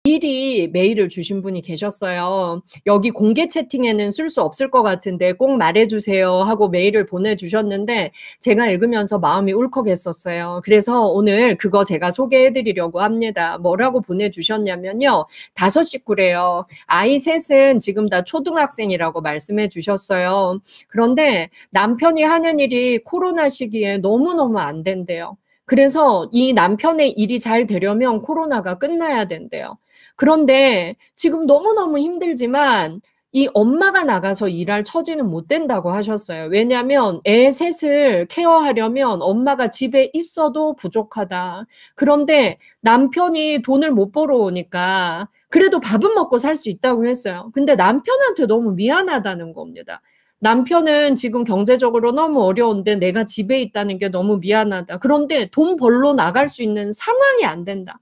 미리 메일을 주신 분이 계셨어요. 여기 공개 채팅에는 쓸 수 없을 것 같은데 꼭 말해주세요 하고 메일을 보내주셨는데 제가 읽으면서 마음이 울컥했었어요. 그래서 오늘 그거 제가 소개해드리려고 합니다. 뭐라고 보내주셨냐면요. 5 식구래요. 아이 셋은 지금 다 초등학생이라고 말씀해 주셨어요. 그런데 남편이 하는 일이 코로나 시기에 너무너무 안 된대요. 그래서 이 남편의 일이 잘 되려면 코로나가 끝나야 된대요. 그런데 지금 너무너무 힘들지만 이 엄마가 나가서 일할 처지는 못 된다고 하셨어요. 왜냐하면 애 셋을 케어하려면 엄마가 집에 있어도 부족하다. 그런데 남편이 돈을 못 벌어오니까 그래도 밥은 먹고 살 수 있다고 했어요. 근데 남편한테 너무 미안하다는 겁니다. 남편은 지금 경제적으로 너무 어려운데 내가 집에 있다는 게 너무 미안하다. 그런데 돈 벌러 나갈 수 있는 상황이 안 된다.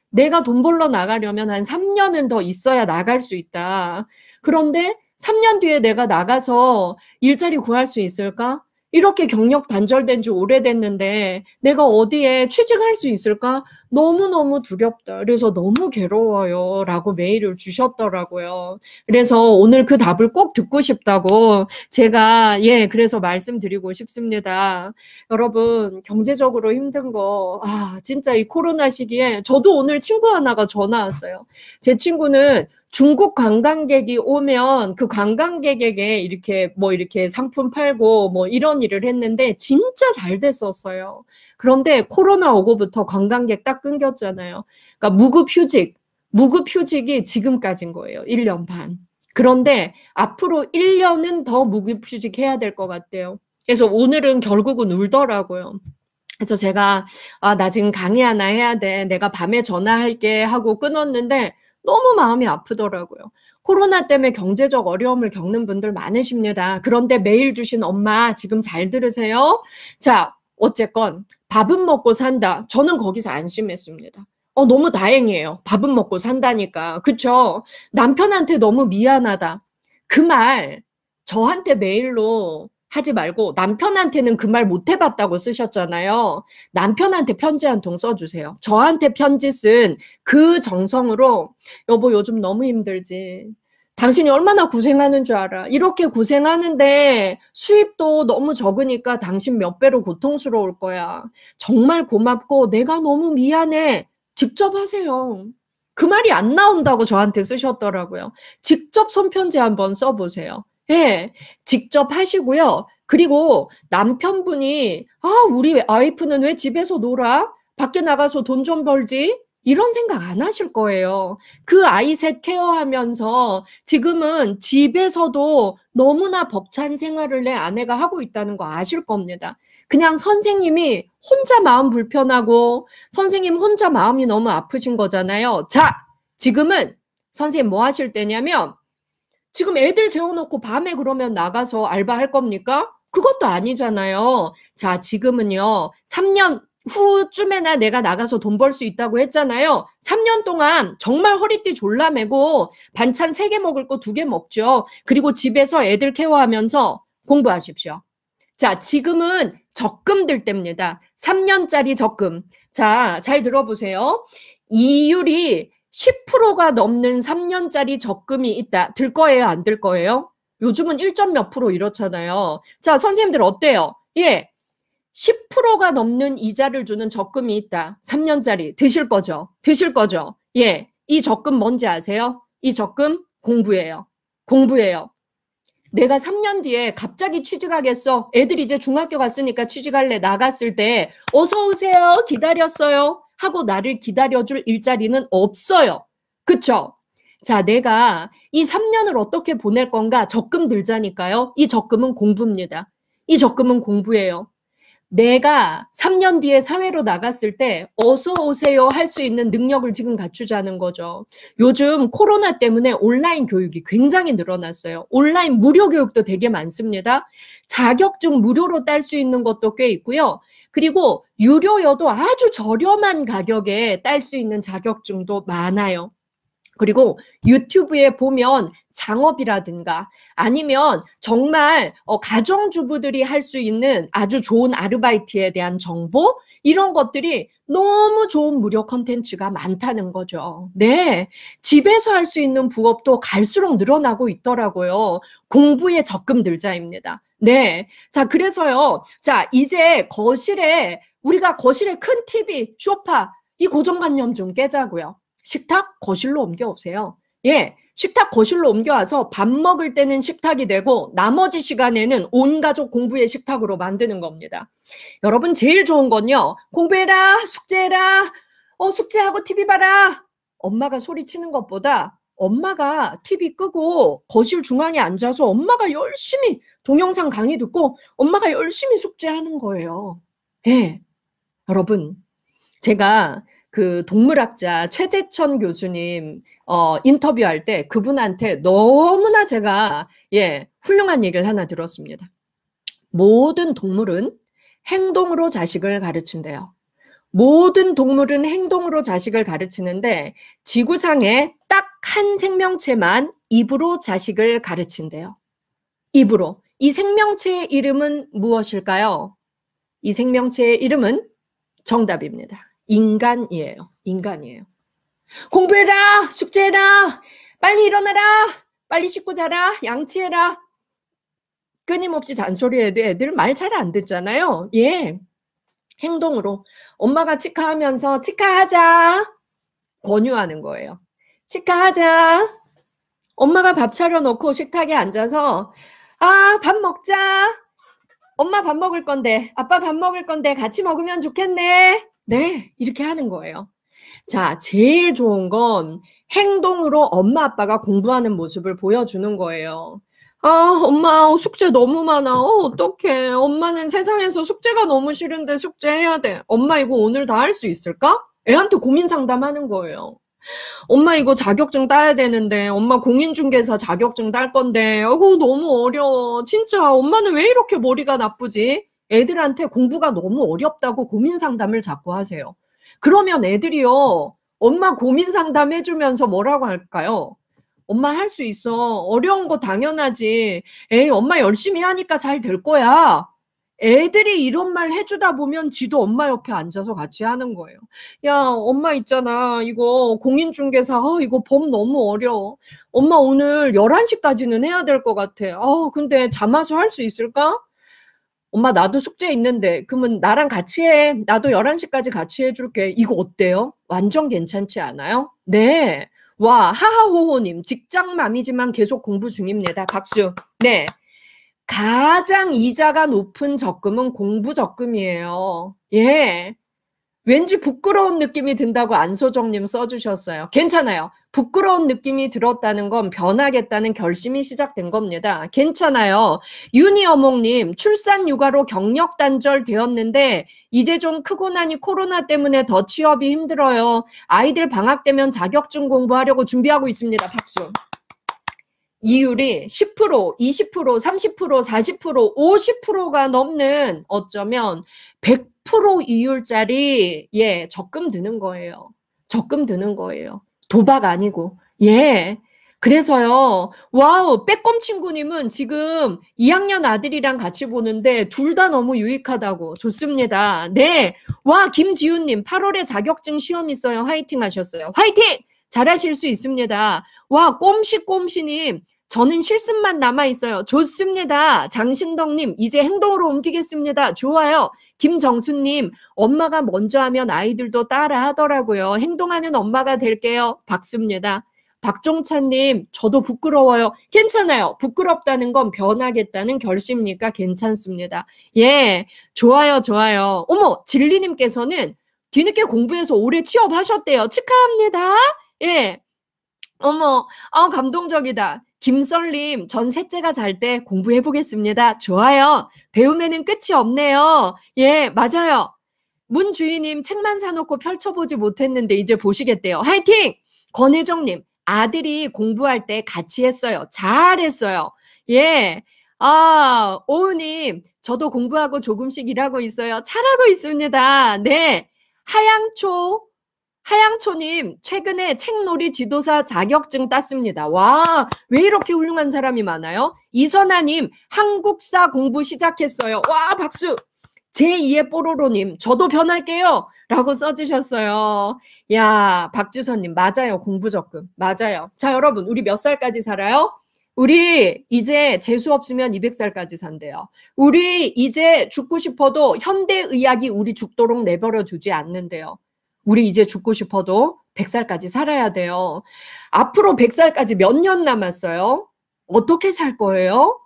내가 돈 벌러 나가려면 한 3년은 더 있어야 나갈 수 있다. 그런데 3년 뒤에 내가 나가서 일자리 구할 수 있을까? 이렇게 경력 단절된 지 오래됐는데 내가 어디에 취직할 수 있을까? 너무너무 두렵다. 그래서 너무 괴로워요. 라고 메일을 주셨더라고요. 그래서 오늘 그 답을 꼭 듣고 싶다고 제가 그래서 말씀드리고 싶습니다. 여러분 경제적으로 힘든 거 진짜 이 코로나 시기에 저도 오늘 친구 하나가 전화 왔어요. 제 친구는 중국 관광객이 오면 그 관광객에게 이렇게 상품 팔고 뭐 이런 일을 했는데 진짜 잘 됐었어요. 그런데 코로나 오고부터 관광객 딱 끊겼잖아요. 그러니까 무급휴직이 지금까지인 거예요. 1년 반. 그런데 앞으로 1년은 더 무급휴직해야 될 것 같대요. 그래서 오늘은 결국은 울더라고요. 그래서 제가 나 지금 강의 하나 해야 돼. 내가 밤에 전화할게 하고 끊었는데 너무 마음이 아프더라고요. 코로나 때문에 경제적 어려움을 겪는 분들 많으십니다. 그런데 메일 주신 엄마 지금 잘 들으세요. 자, 어쨌건 밥은 먹고 산다. 저는 거기서 안심했습니다. 너무 다행이에요. 밥은 먹고 산다니까. 그쵸? 남편한테 너무 미안하다. 그 말 저한테 메일로 하지 말고 남편한테는 그 말 못 해봤다고 쓰셨잖아요. 남편한테 편지 한 통 써주세요. 저한테 편지 쓴 그 정성으로 여보 요즘 너무 힘들지. 당신이 얼마나 고생하는 줄 알아. 이렇게 고생하는데 수입도 너무 적으니까 당신 몇 배로 고통스러울 거야. 정말 고맙고 내가 너무 미안해. 직접 하세요. 그 말이 안 나온다고 저한테 쓰셨더라고요. 직접 손편지 한번 써보세요. 직접 하시고요. 그리고 남편분이 우리 와이프는 왜 집에서 놀아? 밖에 나가서 돈 좀 벌지? 이런 생각 안 하실 거예요. 그 아이 셋 케어하면서 지금은 집에서도 너무나 벅찬 생활을 내 아내가 하고 있다는 거 아실 겁니다. 그냥 선생님이 혼자 마음 불편하고 선생님 혼자 마음이 너무 아프신 거잖아요. 자, 지금은 선생님 뭐 하실 때냐면 지금 애들 재워놓고 밤에 그러면 나가서 알바할 겁니까? 그것도 아니잖아요. 자, 지금은요. 3년 후쯤에나 내가 나가서 돈 벌 수 있다고 했잖아요. 3년 동안 정말 허리띠 졸라매고 반찬 3개 먹을 거 2개 먹죠. 그리고 집에서 애들 케어하면서 공부하십시오. 자, 지금은 적금 들 때입니다. 3년짜리 적금. 자, 잘 들어보세요. 이율이 10%가 넘는 3년짜리 적금이 있다. 들 거예요? 안 들 거예요? 요즘은 1점 몇 프로 이렇잖아요. 자, 선생님들 어때요? 10%가 넘는 이자를 주는 적금이 있다. 3년짜리. 드실 거죠? 드실 거죠? 이 적금 뭔지 아세요? 이 적금 공부예요. 공부예요. 내가 3년 뒤에 갑자기 취직하겠어. 애들 이제 중학교 갔으니까 취직할래. 나갔을 때 어서 오세요. 기다렸어요. 하고 나를 기다려줄 일자리는 없어요. 그쵸? 자, 내가 이 3년을 어떻게 보낼 건가? 적금 들자니까요. 이 적금은 공부입니다. 이 적금은 공부예요. 내가 3년 뒤에 사회로 나갔을 때 어서 오세요 할 수 있는 능력을 지금 갖추자는 거죠. 요즘 코로나 때문에 온라인 교육이 굉장히 늘어났어요. 온라인 무료 교육도 되게 많습니다. 자격증 무료로 딸 수 있는 것도 꽤 있고요. 그리고 유료여도 아주 저렴한 가격에 딸 수 있는 자격증도 많아요. 그리고 유튜브에 보면 창업이라든가 아니면 정말 가정주부들이 할 수 있는 아주 좋은 아르바이트에 대한 정보 이런 것들이 너무 좋은 무료 콘텐츠가 많다는 거죠. 네, 집에서 할 수 있는 부업도 갈수록 늘어나고 있더라고요. 공부에 적금 들자입니다. 네, 자 그래서요. 자 이제 우리가 거실에 큰 TV, 소파 이 고정관념 좀 깨자고요. 식탁 거실로 옮겨오세요. 예, 식탁 거실로 옮겨와서 밥 먹을 때는 식탁이 되고 나머지 시간에는 온 가족 공부의 식탁으로 만드는 겁니다. 여러분 제일 좋은 건요. 공부해라, 숙제해라, 숙제하고 TV 봐라. 엄마가 소리치는 것보다 엄마가 TV 끄고 거실 중앙에 앉아서 엄마가 열심히 동영상 강의 듣고 엄마가 열심히 숙제하는 거예요. 예, 여러분 제가 그 동물학자 최재천 교수님 인터뷰할 때 그분한테 너무나 제가 훌륭한 얘기를 하나 들었습니다. 모든 동물은 행동으로 자식을 가르친대요. 모든 동물은 행동으로 자식을 가르치는데 지구상에 딱 한 생명체만 입으로 자식을 가르친대요. 입으로. 이 생명체의 이름은 무엇일까요? 이 생명체의 이름은 정답입니다. 인간이에요. 인간이에요. 공부해라, 숙제해라, 빨리 일어나라, 빨리 씻고 자라, 양치해라. 끊임없이 잔소리해도 애들 말 잘 안 듣잖아요. 예, 행동으로 엄마가 치카하면서 치카하자 권유하는 거예요. 치카하자. 엄마가 밥 차려놓고 식탁에 앉아서 밥 먹자. 엄마 밥 먹을 건데, 아빠 밥 먹을 건데 같이 먹으면 좋겠네. 네, 이렇게 하는 거예요. 자, 제일 좋은 건 행동으로 엄마 아빠가 공부하는 모습을 보여주는 거예요. 엄마 숙제 너무 많아. 어떡해. 엄마는 세상에서 숙제가 너무 싫은데 숙제해야 돼. 엄마 이거 오늘 다 할 수 있을까? 애한테 고민 상담하는 거예요. 엄마 이거 자격증 따야 되는데 엄마 공인중개사 자격증 딸 건데 너무 어려워. 진짜 엄마는 왜 이렇게 머리가 나쁘지? 애들한테 공부가 너무 어렵다고 고민 상담을 자꾸 하세요. 그러면 애들이요. 엄마 고민 상담 해주면서 뭐라고 할까요? 엄마 할 수 있어. 어려운 거 당연하지. 에이 엄마 열심히 하니까 잘 될 거야. 애들이 이런 말 해주다 보면 지도 엄마 옆에 앉아서 같이 하는 거예요. 야, 엄마 있잖아. 이거 공인중개사, 이거 법 너무 어려워. 엄마 오늘 11시까지는 해야 될 것 같아. 근데 잠아서 할 수 있을까? 엄마 나도 숙제 있는데 그러면 나랑 같이 해. 나도 11시까지 같이 해줄게. 이거 어때요? 완전 괜찮지 않아요? 네. 와, 하하호호님 직장맘이지만 계속 공부 중입니다. 박수. 네. 가장 이자가 높은 적금은 공부 적금이에요. 예. 왠지 부끄러운 느낌이 든다고 안소정님 써주셨어요. 괜찮아요. 부끄러운 느낌이 들었다는 건 변하겠다는 결심이 시작된 겁니다. 괜찮아요. 윤희어몽님 출산 육아로 경력 단절 되었는데 이제 좀 크고 나니 코로나 때문에 더 취업이 힘들어요. 아이들 방학 되면 자격증 공부하려고 준비하고 있습니다. 박수. 이율이 10%, 20%, 30%, 40%, 50%가 넘는 어쩌면 100% 이율짜리 적금 드는 거예요. 적금 드는 거예요. 도박 아니고. 예. 그래서요. 와우, 빼꼼 친구님은 지금 2학년 아들이랑 같이 보는데 둘 다 너무 유익하다고. 좋습니다. 네. 와, 김지훈님 8월에 자격증 시험 있어요. 화이팅 하셨어요. 화이팅! 잘하실 수 있습니다. 와, 꼼시꼼시님 저는 실습만 남아있어요. 좋습니다. 장신덕님 이제 행동으로 옮기겠습니다. 좋아요. 김정수님 엄마가 먼저 하면 아이들도 따라 하더라고요. 행동하는 엄마가 될게요. 박수입니다. 박종찬님 저도 부끄러워요. 괜찮아요. 부끄럽다는 건 변하겠다는 결심이니까 괜찮습니다. 예, 좋아요. 좋아요. 어머, 진리님께서는 뒤늦게 공부해서 올해 취업하셨대요. 축하합니다. 예. 어머, 감동적이다. 김설님, 전 셋째가 잘 때 공부해보겠습니다. 좋아요. 배움에는 끝이 없네요. 예, 맞아요. 문주희님, 책만 사놓고 펼쳐보지 못했는데 이제 보시겠대요. 화이팅! 권혜정님, 아들이 공부할 때 같이 했어요. 잘했어요. 예. 오은님, 저도 공부하고 조금씩 일하고 있어요. 잘하고 있습니다. 네. 하양초, 하양초님, 최근에 책놀이 지도사 자격증 땄습니다. 와, 왜 이렇게 훌륭한 사람이 많아요? 이선아님, 한국사 공부 시작했어요. 와, 박수! 제2의 뽀로로님, 저도 변할게요. 라고 써주셨어요. 야, 박주선님, 맞아요. 공부 적금. 맞아요. 자, 여러분, 우리 몇 살까지 살아요? 우리 이제 재수 없으면 200살까지 산대요. 우리 이제 죽고 싶어도 현대의학이 우리 죽도록 내버려 두지 않는데요. 우리 이제 죽고 싶어도 100살까지 살아야 돼요. 앞으로 100살까지 몇 년 남았어요? 어떻게 살 거예요?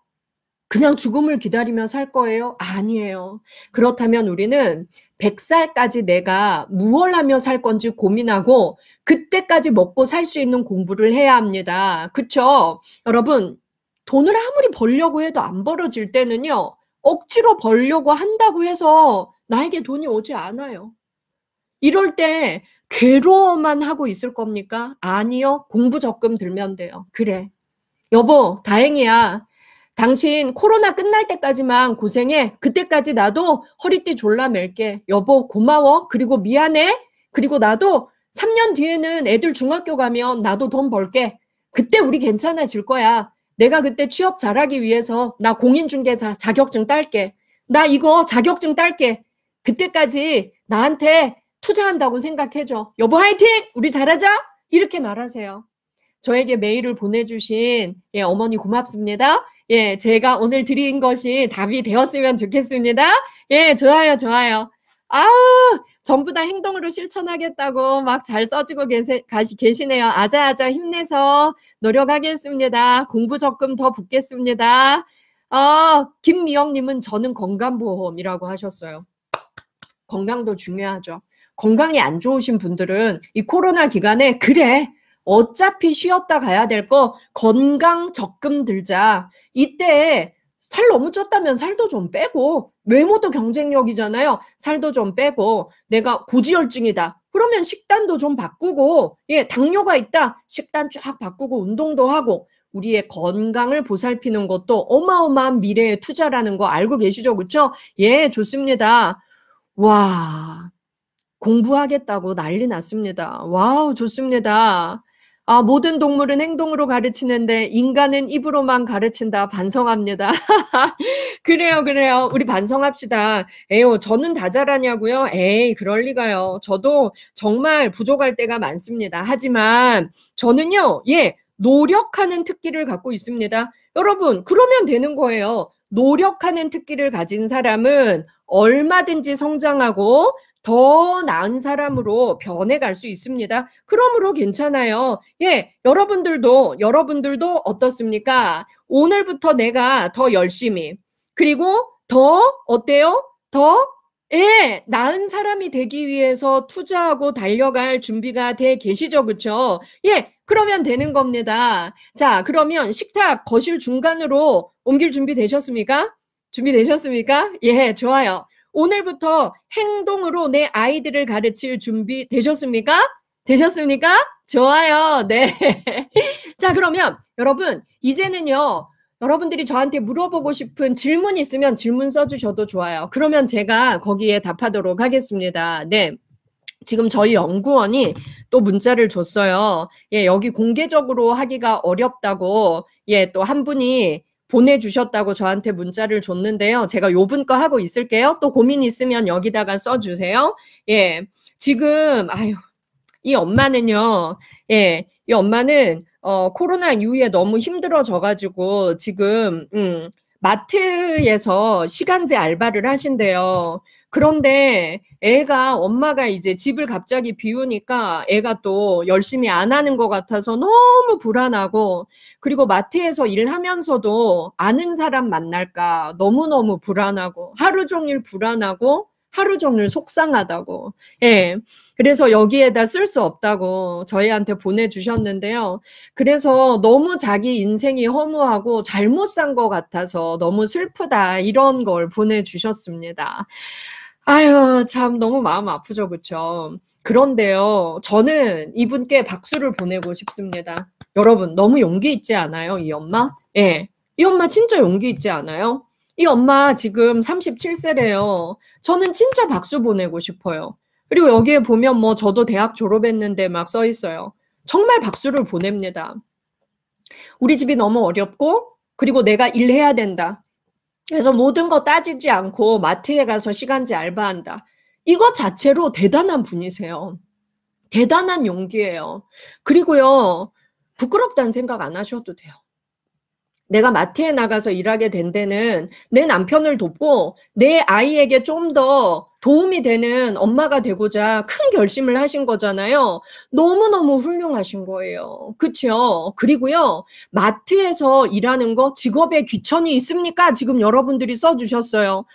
그냥 죽음을 기다리며 살 거예요? 아니에요. 그렇다면 우리는 100살까지 내가 무얼 하며 살 건지 고민하고 그때까지 먹고 살 수 있는 공부를 해야 합니다. 그쵸? 여러분, 돈을 아무리 벌려고 해도 안 벌어질 때는요, 억지로 벌려고 한다고 해서 나에게 돈이 오지 않아요. 이럴 때 괴로워만 하고 있을 겁니까? 아니요. 공부 적금 들면 돼요. 그래. 여보, 다행이야. 당신 코로나 끝날 때까지만 고생해. 그때까지 나도 허리띠 졸라 맬게. 여보, 고마워. 그리고 미안해. 그리고 나도 3년 뒤에는 애들 중학교 가면 나도 돈 벌게. 그때 우리 괜찮아질 거야. 내가 그때 취업 잘하기 위해서 나 공인중개사 자격증 딸게. 나 이거 자격증 딸게. 그때까지 나한테 투자한다고 생각해줘. 여보 화이팅! 우리 잘하자! 이렇게 말하세요. 저에게 메일을 보내주신 어머니 고맙습니다. 제가 오늘 드린 것이 답이 되었으면 좋겠습니다. 좋아요, 좋아요. 전부 다 행동으로 실천하겠다고 막 잘 써주고 계시네요. 아자아자 힘내서 노력하겠습니다. 공부 적금 더 붓겠습니다. 김미영님은 저는 건강보험이라고 하셨어요. 건강도 중요하죠. 건강이 안 좋으신 분들은 이 코로나 기간에 그래 어차피 쉬었다 가야 될 거 건강 적금 들자. 이때 살 너무 쪘다면 살도 좀 빼고 외모도 경쟁력이잖아요. 살도 좀 빼고 내가 고지혈증이다. 그러면 식단도 좀 바꾸고 당뇨가 있다. 식단 쫙 바꾸고 운동도 하고 우리의 건강을 보살피는 것도 어마어마한 미래의 투자라는 거 알고 계시죠? 그렇죠? 좋습니다. 와, 공부하겠다고 난리 났습니다. 와우, 좋습니다. 모든 동물은 행동으로 가르치는데 인간은 입으로만 가르친다. 반성합니다. 그래요. 우리 반성합시다. 에요, 저는 다 잘하냐고요? 에이, 그럴 리가요. 저도 정말 부족할 때가 많습니다. 하지만 저는요, 노력하는 특기를 갖고 있습니다. 여러분, 그러면 되는 거예요. 노력하는 특기를 가진 사람은 얼마든지 성장하고 더 나은 사람으로 변해갈 수 있습니다. 그러므로 괜찮아요. 여러분들도 어떻습니까? 오늘부터 내가 더 열심히 그리고 더 어때요? 더 나은 사람이 되기 위해서 투자하고 달려갈 준비가 돼 계시죠? 그렇죠? 그러면 되는 겁니다. 자, 그러면 식탁 거실 중간으로 옮길 준비 되셨습니까? 좋아요. 오늘부터 행동으로 내 아이들을 가르칠 준비 되셨습니까? 좋아요. 네. 자, 그러면 여러분 이제는요. 여러분들이 저한테 물어보고 싶은 질문 있으면 질문 써주셔도 좋아요. 그러면 제가 거기에 답하도록 하겠습니다. 네. 지금 저희 연구원이 또 문자를 줬어요. 여기 공개적으로 하기가 어렵다고 또 한 분이 보내주셨다고 저한테 문자를 줬는데요. 제가 요 분 거 하고 있을게요. 또 고민 있으면 여기다가 써주세요. 지금 이 엄마는요. 이 엄마는 코로나 이후에 너무 힘들어져가지고 지금 마트에서 시간제 알바를 하신대요. 그런데 엄마가 이제 집을 갑자기 비우니까 애가 또 열심히 안 하는 것 같아서 너무 불안하고 그리고 마트에서 일하면서도 아는 사람 만날까 너무너무 불안하고 하루 종일 불안하고 하루 종일 속상하다고. 그래서 여기에다 쓸 수 없다고 저희한테 보내주셨는데요. 그래서 너무 자기 인생이 허무하고 잘못 산 것 같아서 너무 슬프다 이런 걸 보내주셨습니다. 아유, 참 너무 마음 아프죠, 그렇죠? 그런데요, 저는 이분께 박수를 보내고 싶습니다. 여러분, 너무 용기 있지 않아요, 이 엄마? 이 엄마 진짜 용기 있지 않아요? 이 엄마 지금 37세래요. 저는 진짜 박수 보내고 싶어요. 그리고 여기에 보면 뭐 저도 대학 졸업했는데 막 써 있어요. 정말 박수를 보냅니다. 우리 집이 너무 어렵고 그리고 내가 일해야 된다. 그래서 모든 거 따지지 않고 마트에 가서 시간제 알바한다. 이것 자체로 대단한 분이세요. 대단한 용기예요. 그리고요, 부끄럽다는 생각 안 하셔도 돼요. 내가 마트에 나가서 일하게 된 데는 내 남편을 돕고 내 아이에게 좀 더 도움이 되는 엄마가 되고자 큰 결심을 하신 거잖아요. 너무너무 훌륭하신 거예요. 그쵸? 그리고요, 마트에서 일하는 거 직업에 귀천이 있습니까? 지금 여러분들이 써주셨어요.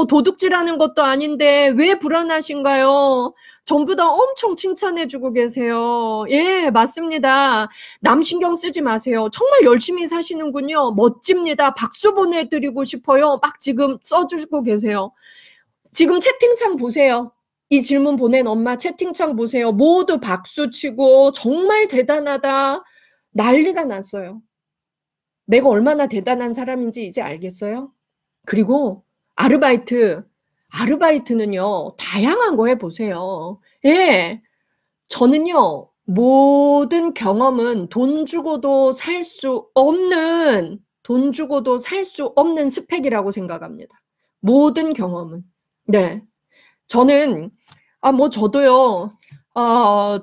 도둑질하는 것도 아닌데 왜 불안하신가요? 전부 다 엄청 칭찬해주고 계세요. 예, 맞습니다. 남 신경 쓰지 마세요. 정말 열심히 사시는군요. 멋집니다. 박수 보내드리고 싶어요. 막 지금 써주고 계세요. 지금 채팅창 보세요. 이 질문 보낸 엄마 채팅창 보세요. 모두 박수 치고 정말 대단하다. 난리가 났어요. 내가 얼마나 대단한 사람인지 이제 알겠어요? 그리고 아르바이트는요, 다양한 거 해보세요. 예. 저는요, 모든 경험은 돈 주고도 살 수 없는 스펙이라고 생각합니다. 모든 경험은. 네. 저는,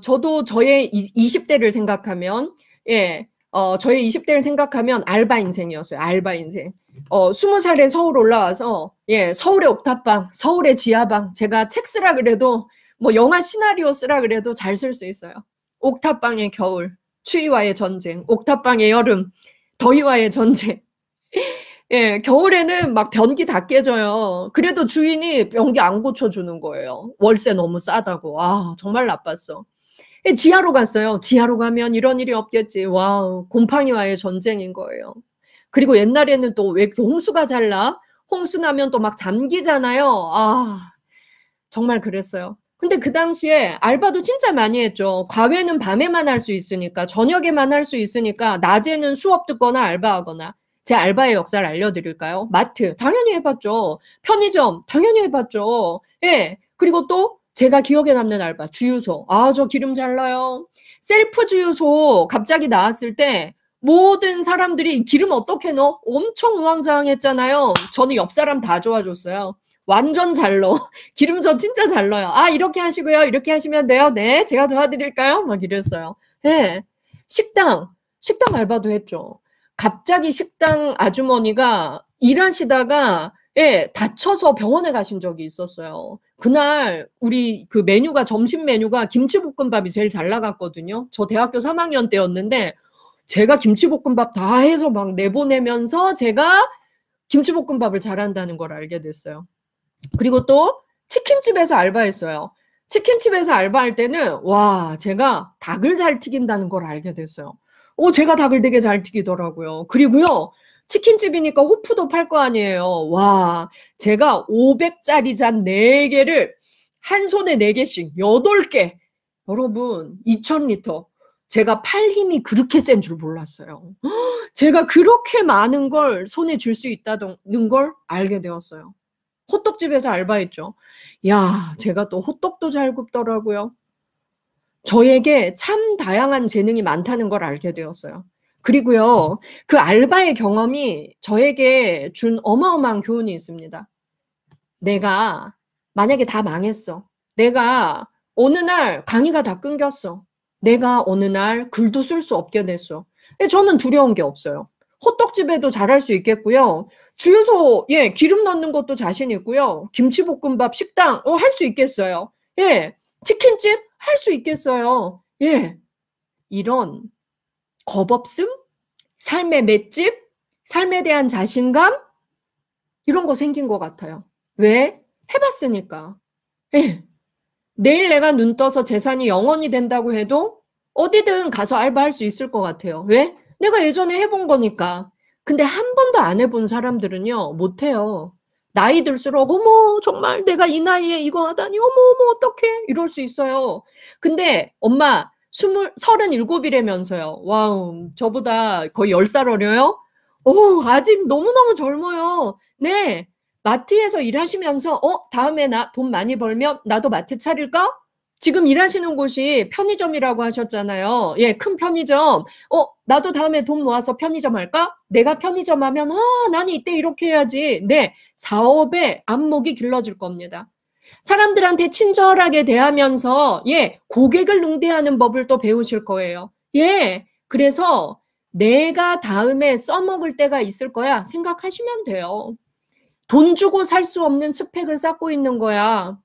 저도 저의 20대를 생각하면, 예, 저의 20대를 생각하면 알바 인생이었어요. 알바 인생. 20살에 서울 올라와서, 예, 서울의 옥탑방, 서울의 지하방, 제가 책 쓰라 그래도 뭐 영화 시나리오 쓰라 그래도 잘 쓸 수 있어요. 옥탑방의 겨울, 추위와의 전쟁, 옥탑방의 여름, 더위와의 전쟁. 예, 겨울에는 막 변기 다 깨져요. 그래도 주인이 변기 안 고쳐주는 거예요. 월세 너무 싸다고. 아, 정말 나빴어. 예, 지하로 갔어요. 지하로 가면 이런 일이 없겠지. 와우, 곰팡이와의 전쟁인 거예요. 그리고 옛날에는 또 왜 홍수가 잘 나? 홍수 나면 또 막 잠기잖아요. 아, 정말 그랬어요. 근데 그 당시에 알바도 진짜 많이 했죠. 과외는 밤에만 할 수 있으니까, 저녁에만 할 수 있으니까, 낮에는 수업 듣거나 알바하거나. 제 알바의 역사를 알려드릴까요? 마트, 당연히 해봤죠. 편의점, 당연히 해봤죠. 예. 그리고 또 제가 기억에 남는 알바, 주유소. 아, 저 기름 잘 나요. 셀프 주유소 갑자기 나왔을 때 모든 사람들이 기름 어떻게 넣어? 엄청 우왕좌왕했잖아요. 저는 옆 사람 다 도와줬어요. 완전 잘 넣어. 기름 저 진짜 잘 넣어요. 아, 이렇게 하시고요. 이렇게 하시면 돼요. 네, 제가 도와드릴까요? 막 이랬어요. 예. 식당 알바도 했죠. 갑자기 식당 아주머니가 일하시다가 예, 다쳐서 병원에 가신 적이 있었어요. 그날 우리 그 메뉴가 점심 메뉴가 김치볶음밥이 제일 잘 나갔거든요. 저 대학교 3학년 때였는데 제가 김치볶음밥 다 해서 막 내보내면서 제가 김치볶음밥을 잘한다는 걸 알게 됐어요. 그리고 또 치킨집에서 알바했어요. 치킨집에서 알바할 때는 와, 제가 닭을 잘 튀긴다는 걸 알게 됐어요. 제가 닭을 되게 잘 튀기더라고요. 그리고요, 치킨집이니까 호프도 팔 거 아니에요. 와, 제가 500짜리 잔 4개를 한 손에 4개씩 8개. 여러분, 2000리터. 제가 팔 힘이 그렇게 센 줄 몰랐어요. 제가 그렇게 많은 걸 손에 쥘 수 있다는 걸 알게 되었어요. 호떡집에서 알바했죠. 야, 제가 또 호떡도 잘 굽더라고요. 저에게 참 다양한 재능이 많다는 걸 알게 되었어요. 그리고요, 그 알바의 경험이 저에게 준 어마어마한 교훈이 있습니다. 내가 만약에 다 망했어. 내가 어느 날 강의가 다 끊겼어. 내가 어느 날 글도 쓸 수 없게 됐어. 근데 저는 두려운 게 없어요. 호떡집에도 잘할 수 있겠고요. 주유소, 예, 기름 넣는 것도 자신 있고요. 김치볶음밥, 식당, 할 수 있겠어요. 예, 치킨집 할 수 있겠어요. 예, 이런 겁없음, 삶의 맷집, 삶에 대한 자신감, 이런 거 생긴 것 같아요. 왜? 해봤으니까. 예, 내일 내가 눈 떠서 재산이 0원이 된다고 해도 어디든 가서 알바할 수 있을 것 같아요. 왜? 내가 예전에 해본 거니까. 근데 한 번도 안 해본 사람들은요, 못해요. 나이 들수록, 어머, 정말 내가 이 나이에 이거 하다니, 어머, 어떡해. 이럴 수 있어요. 근데 엄마, 37이라면서요. 와우, 저보다 거의 10살 어려요? 아직 너무너무 젊어요. 네. 마트에서 일하시면서, 다음에 나 돈 많이 벌면 나도 마트 차릴까? 지금 일하시는 곳이 편의점이라고 하셨잖아요. 예, 큰 편의점. 나도 다음에 돈 모아서 편의점 할까? 내가 편의점 하면, 나는 이때 이렇게 해야지. 네, 사업의 안목이 길러질 겁니다. 사람들한테 친절하게 대하면서, 예, 고객을 응대하는 법을 또 배우실 거예요. 예, 그래서 내가 다음에 써먹을 때가 있을 거야. 생각하시면 돼요. 돈 주고 살 수 없는 스펙을 쌓고 있는 거야.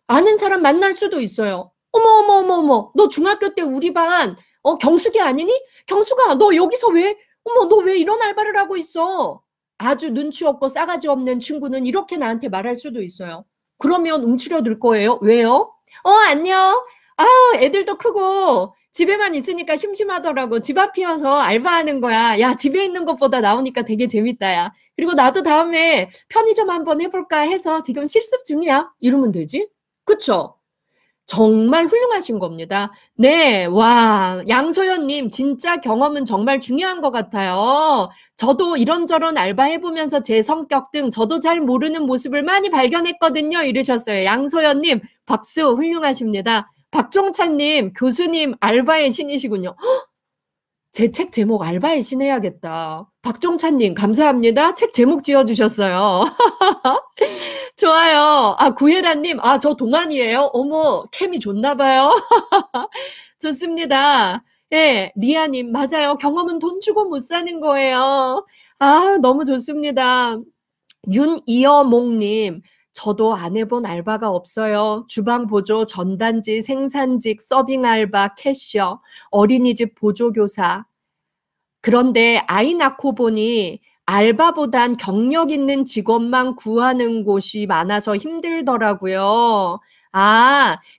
아는 사람 만날 수도 있어요. 어머, 어머, 어머, 어머. 너 중학교 때 우리 반, 경숙이 아니니? 경숙아, 너 여기서 왜, 어머, 너 왜 이런 알바를 하고 있어? 아주 눈치 없고 싸가지 없는 친구는 이렇게 나한테 말할 수도 있어요. 그러면 움츠려들 거예요. 왜요? 안녕. 아우, 애들도 크고 집에만 있으니까 심심하더라고. 집 앞이어서 알바하는 거야. 야, 집에 있는 것보다 나오니까 되게 재밌다, 야. 그리고 나도 다음에 편의점 한번 해볼까 해서 지금 실습 중이야. 이러면 되지? 그쵸? 정말 훌륭하신 겁니다. 네, 와, 양소연님, 진짜 경험은 정말 중요한 것 같아요. 저도 이런저런 알바 해보면서 제 성격 등 저도 잘 모르는 모습을 많이 발견했거든요. 이러셨어요. 양소연님, 박수 훌륭하십니다. 박종찬님, 교수님, 알바의 신이시군요. 제 책 제목 알바의 신 해야겠다. 박종찬님, 감사합니다. 책 제목 지어주셨어요. 좋아요. 구혜라님, 저 동안이에요. 어머, 캠이 좋나 봐요. 좋습니다. 예, 리아님, 맞아요. 경험은 돈 주고 못 사는 거예요. 너무 좋습니다. 윤이어몽님, 저도 안 해본 알바가 없어요. 주방 보조, 전단지, 생산직, 서빙 알바, 캐셔, 어린이집 보조교사. 그런데 아이 낳고 보니 알바보단 경력 있는 직업만 구하는 곳이 많아서 힘들더라고요.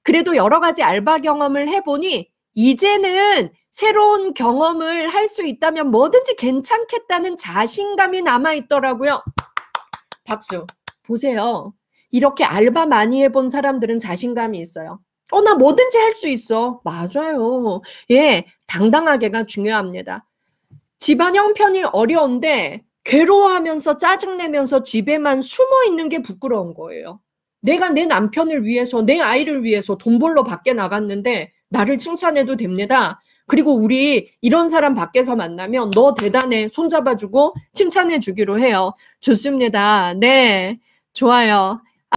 그래도 여러 가지 알바 경험을 해보니 이제는 새로운 경험을 할 수 있다면 뭐든지 괜찮겠다는 자신감이 남아있더라고요. 박수. 보세요. 이렇게 알바 많이 해본 사람들은 자신감이 있어요. 나 뭐든지 할 수 있어. 맞아요. 예, 당당하게가 중요합니다. 집안 형편이 어려운데 괴로워하면서 짜증내면서 집에만 숨어 있는 게 부끄러운 거예요. 내가 내 남편을 위해서, 내 아이를 위해서 돈 벌러 밖에 나갔는데 나를 칭찬해도 됩니다. 그리고 우리 이런 사람 밖에서 만나면 너 대단해 손잡아주고 칭찬해 주기로 해요. 좋습니다. 네, 좋아요.